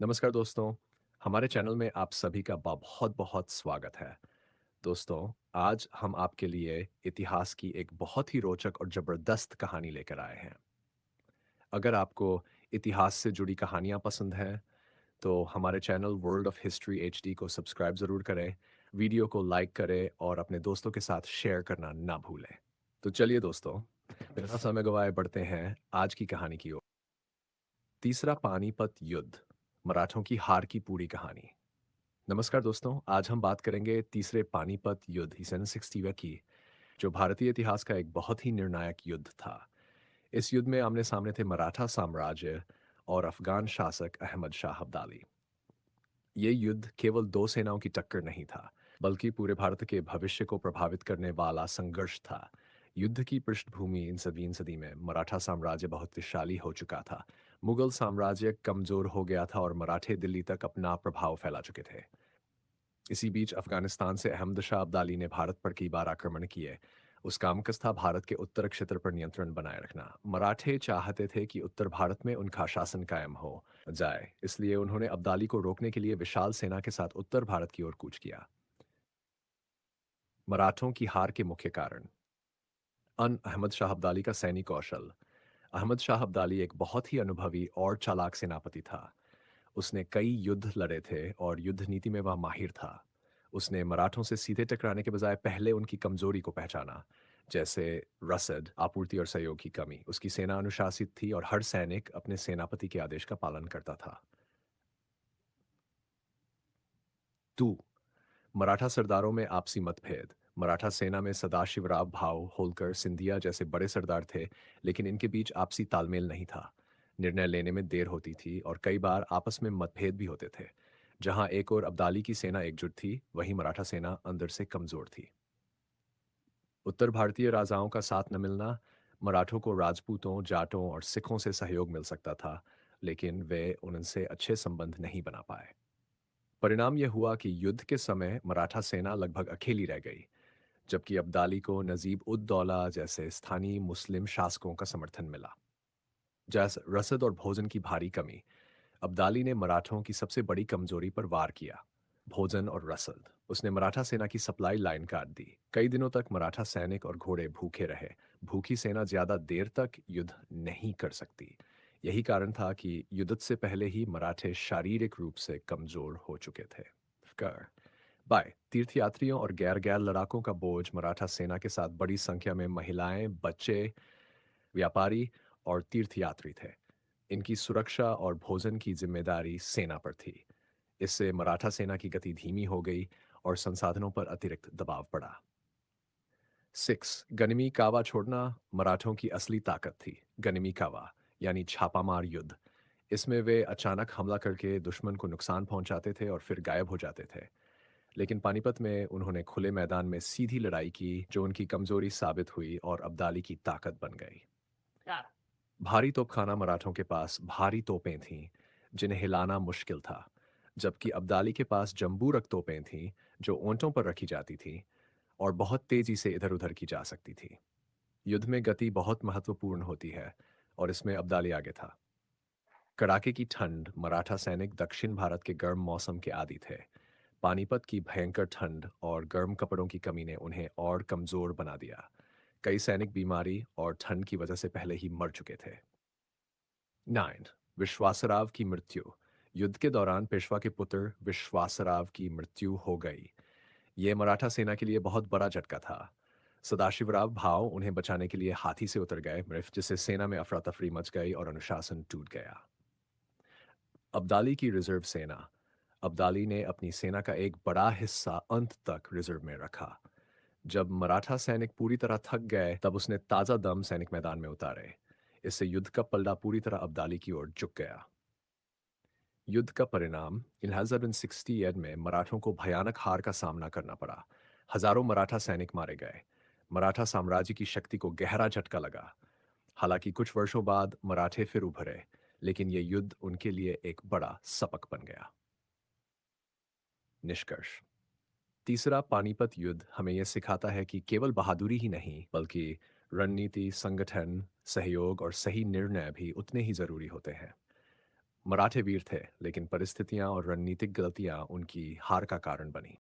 नमस्कार दोस्तों, हमारे चैनल में आप सभी का बहुत-बहुत स्वागत है। दोस्तों, आज हम आपके लिए इतिहास की एक बहुत ही रोचक और ज़बरदस्त कहानी लेकर आए हैं। अगर आपको इतिहास से जुड़ी कहानियाँ पसंद हैं, तो हमारे channel world of history HD को सब्सक्राइब ज़रूर करें, वीडियो को लाइक करें और अपने दोस्तों के साथ शेयर करना ना भूलें। तो चलिए दोस्तों, बिना समय गंवाए बढ़ते हैं आज की कहानी की ओर। तीसरा पानीपत युद्ध, मराठों की हार की पूरी कहानी। नमस्कार दोस्तों, आज हम बात करेंगे तीसरे पानीपत युद्ध सन 16 की, जो भारतीय इतिहास का एक बहुत ही निर्णायक युद्ध था। इस युद्ध में आमने-सामने थे मराठा साम्राज्य और अफगान शासक अहमद शाह अब्दाली। ये युद्ध केवल दो सेनाओं की टक्कर नहीं था, बल्कि पूरे भारत के भविष्य को प्रभावित करने वाला संघर्ष था। युद्ध की पृष्ठभूमि इन सदी में मराठा साम्राज्य बहुत विशाली हो चुका था। मुगल साम्राज्य कमजोर हो गया था और मराठे दिल्ली तक अपना प्रभाव फैला चुके थे। इसी बीच अफगानिस्तान से अहमद शाह अब्दाली ने भारत पर कई बार आक्रमण किए। उसका मकसद था भारत के उत्तर क्षेत्र पर नियंत्रण बनाए रखना। मराठे चाहते थे कि उत्तर भारत में उनका शासन कायम हो जाए, इसलिए उन्होंने अब्दाली को रोकने के लिए विशाल सेना के साथ उत्तर भारत की ओर कूच किया। मराठों की हार के मुख्य कारण। अहमद शाह अब्दाली का सैनिक कौशल। अहमद शाह अब्दाली एक बहुत ही अनुभवी और चालाक सेनापति था। उसने कई युद्ध लड़े थे और युद्ध नीति में वह माहिर था। उसने मराठों से सीधे टकराने के बजाय पहले उनकी कमजोरी को पहचाना, जैसे रसद, आपूर्ति और सहयोग की कमी। उसकी सेना अनुशासित थी और हर सैनिक अपने सेनापति के आदेश का पालन करता था। टू, मराठा सरदारों में आपसी मतभेद। मराठा सेना में सदाशिवराव भाऊ, होलकर, सिंधिया जैसे बड़े सरदार थे, लेकिन इनके बीच आपसी तालमेल नहीं था। निर्णय लेने में देर होती थी और कई बार आपस में मतभेद भी होते थे। जहां एक और अब्दाली की सेना एकजुट थी, वहीं मराठा सेना अंदर से कमजोर थी। उत्तर भारतीय राजाओं का साथ न मिलना। मराठों को राजपूतों, जाटों और सिखों से सहयोग मिल सकता था, लेकिन वे उनसे अच्छे संबंध नहीं बना पाए। परिणाम यह हुआ कि युद्ध के समय मराठा सेना लगभग अकेली रह गई, जबकि अब्दाली को नजीब उद दौला जैसे स्थानीय मुस्लिम शासकों का समर्थन मिला। जैसे रसद और भोजन की भारी कमी। अब्दाली ने मराठों की सबसे बड़ी कमजोरी पर वार किया, भोजन और रसद। उसने मराठा सेना की सप्लाई लाइन काट दी। कई दिनों तक मराठा सैनिक और घोड़े भूखे रहे। भूखी सेना ज्यादा देर तक युद्ध नहीं कर सकती। यही कारण था कि युद्ध से पहले ही मराठे शारीरिक रूप से कमजोर हो चुके थे। कर बाय तीर्थयात्रियों और गैर गैर लड़ाकों का बोझ। मराठा सेना के साथ बड़ी संख्या में महिलाएं, बच्चे, व्यापारी और तीर्थयात्री थे। इनकी सुरक्षा और भोजन की जिम्मेदारी सेना पर थी। इससे मराठा सेना की गति धीमी हो गई और संसाधनों पर अतिरिक्त दबाव पड़ा। 6, गनिमी कावा छोड़ना मराठों की असली ताकत थी। गनिमी कावा यानी छापामार युद्ध। इसमें वे अचानक हमला करके दुश्मन को नुकसान पहुंचाते थे और फिर गायब हो जाते थे। लेकिन पानीपत में उन्होंने खुले मैदान में सीधी लड़ाई की, जो उनकी कमजोरी साबित हुई और अब्दाली की ताकत बन गई। भारी तोपखाना। मराठों के पास भारी तोपें थीं, जिन्हें हिलाना मुश्किल था, जबकि अब्दाली के पास जंबूरक तोपें थीं, जो ऊंटों पर रखी जाती थीं और बहुत तेजी से इधर-उधर की जा सकती थी। युद्ध में गति बहुत महत्वपूर्ण होती है और इसमें अब्दाली आगे था। कड़ाके की ठंड। मराठा सैनिक दक्षिण भारत के गर्म मौसम के आदी थे। पानीपत की भयंकर ठंड और गर्म कपड़ों की कमी ने उन्हें और कमजोर बना दिया। कई सैनिक बीमारी और ठंड की वजह से पहले ही मर चुके थे। 9, विश्वासराव की मृत्यु। युद्ध के दौरान पेशवा के पुत्र विश्वासराव की मृत्यु हो गई। यह मराठा सेना के लिए बहुत बड़ा झटका था। सदाशिवराव भाव उन्हें बचाने के लिए हाथी से उतर गए, जिससे सेना में अफरा तफरी मच गई और अनुशासन टूट गया। अब्दाली की रिजर्व सेना। अब्दाली ने अपनी सेना का एक बड़ा हिस्सा अंत तक रिजर्व में रखा। जब मराठा सैनिक पूरी तरह थक गए, तब उसने ताजा दम सैनिक मैदान में उतारे। इससे युद्ध का पलड़ा पूरी तरह अब्दाली की ओर झुक गया। युद्ध का परिणाम। 1168 में मराठों को भयानक हार का सामना करना पड़ा। हजारों मराठा सैनिक मारे गए। मराठा साम्राज्य की शक्ति को गहरा झटका लगा। हालांकि कुछ वर्षों बाद मराठे फिर उभरे, लेकिन यह युद्ध उनके लिए एक बड़ा सबक बन गया। निष्कर्ष। तीसरा पानीपत युद्ध हमें यह सिखाता है कि केवल बहादुरी ही नहीं, बल्कि रणनीति, संगठन, सहयोग और सही निर्णय भी उतने ही जरूरी होते हैं। मराठे वीर थे, लेकिन परिस्थितियां और रणनीतिक गलतियां उनकी हार का कारण बनी।